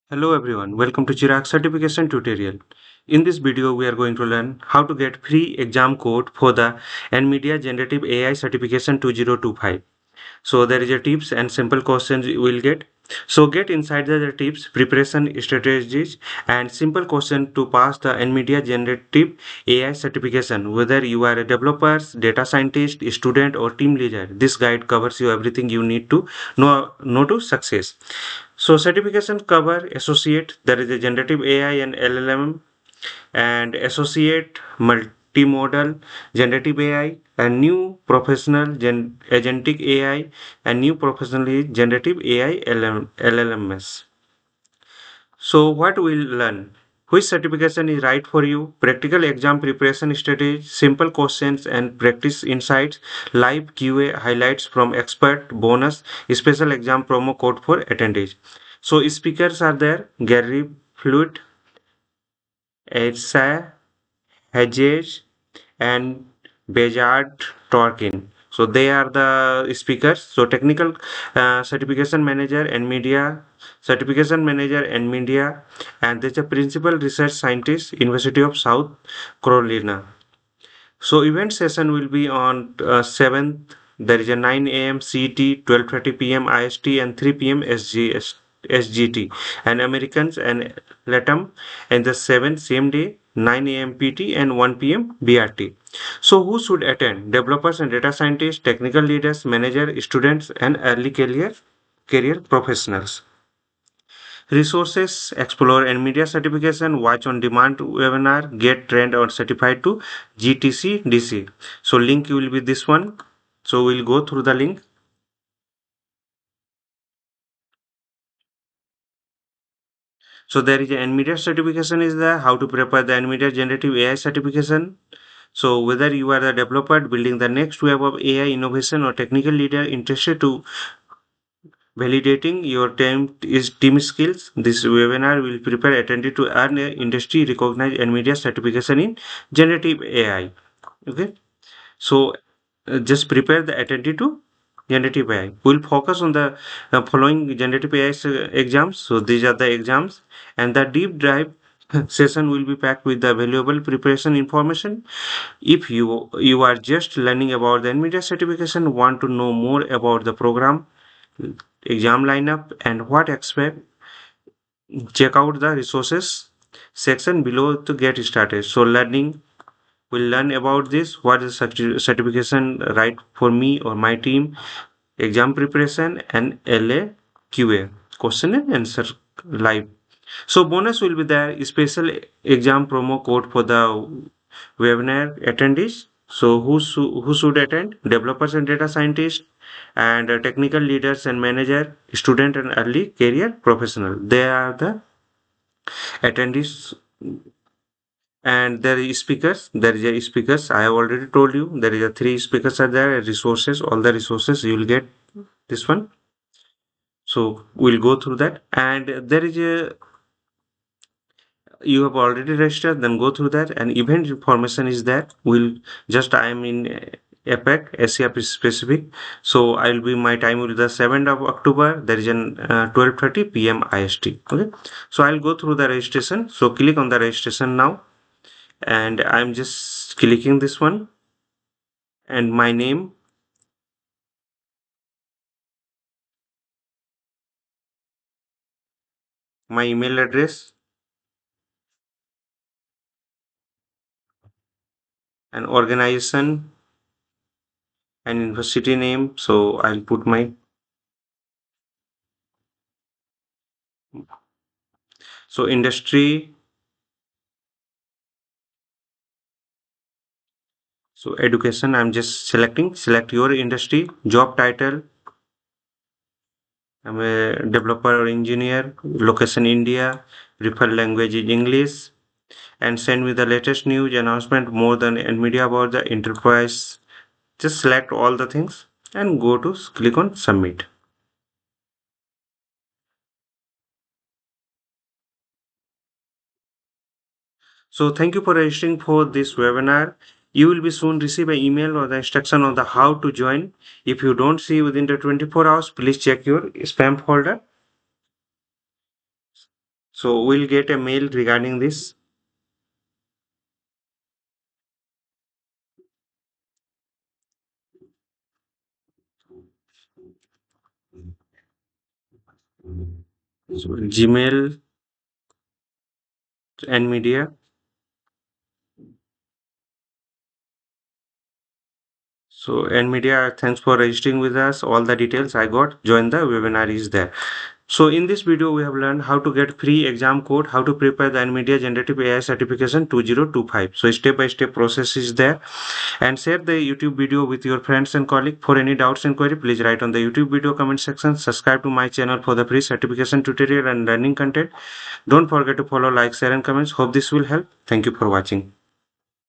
Hello everyone, welcome to Chirag certification tutorial. In this video, we are going to learn how to get free exam code for the NVIDIA Generative AI Certification 2025. So there is a tips and simple questions you will get. So get inside the tips, preparation strategies and simple question to pass the NVIDIA Generative AI certification. Whether you are a developer, data scientist, student or team leader, this guide covers you everything you need to know to success. So certifications cover associate, there is a generative AI and LLM and associate multimodal generative AI and new professional agentic AI and new professionally generative AI LLMs. So what we'll learn? Which certification is right for you? Practical exam preparation strategy, simple questions and practice insights, live QA highlights from expert, bonus, special exam promo code for attendees. So speakers are there: Gary Fluitt, Aeshah, Hadges, and Behzad Torkian. So they are the speakers. So technical certification manager and media certification manager and media, and there's a principal research scientist, University of South Carolina. So event session will be on 7th. There is a 9 a.m. CT, 12:30 p.m. IST, and 3 p.m. SGT, and Americans and LATAM, and the 7th same day, 9 a.m. PT and 1 p.m. BRT. So who should attend? Developers and data scientists, technical leaders, manager, students, and early career professionals. Resources: explore NVIDIA certification, watch on demand webinar, get trained or certified to GTC DC. So link will be this one. So we'll go through the link. So there is a NVIDIA certification is there. How to prepare the NVIDIA Generative AI certification. So whether you are a developer building the next wave of AI innovation or technical leader interested to validating your team skills, this webinar will prepare attendee to earn a industry recognized NVIDIA certification in generative AI. Okay, so just prepare the attendee to generative AI. We'll focus on the following generative AI exams. So these are the exams, and the deep dive session will be packed with the valuable preparation information. If you are just learning about the NVIDIA certification, want to know more about the program, exam lineup, and what expect, check out the resources section below to get started. So we'll learn about this, what is certification right for me or my team, exam preparation, and LA QA, question and answer live. So bonus will be there, special exam promo code for the webinar attendees. So who should attend? Developers and data scientists, and technical leaders and manager, student and early career professional. They are the attendees. And there is speakers. There is a speakers. I have already told you there is a three speakers are there. Resources, all the resources you will get this one. So we'll go through that. And there is a, you have already registered, then go through that, and event information is there. Will just I am in APAC, Asia Pacific. So I'll be, my time will be the 7th of October. There is an 12:30 p.m. IST. Okay, so I'll go through the registration. So click on the registration now, and I'm just clicking this one, and my name, my email address, and organization and university name. So I'll put my, so industry. So education, I'm just select your industry, job title. I'm a developer or engineer, location India, preferred language is English, and send me the latest news announcement more than NVIDIA about the enterprise. Just select all the things and go to click on submit. So thank you for registering for this webinar. You will be soon receive an email or the instruction on the how to join. If you don't see within the 24 hours, please check your spam folder. So we'll get a mail regarding this. So Gmail and media. So NVIDIA, thanks for registering with us. All the details I got. Join the webinar is there. So in this video, we have learned how to get free exam code, how to prepare the NVIDIA Generative AI Certification 2025. So step-by-step process is there. And share the YouTube video with your friends and colleagues. For any doubts and query, please write on the YouTube video comment section. Subscribe to my channel for the free certification tutorial and learning content. Don't forget to follow, like, share and comments. Hope this will help. Thank you for watching.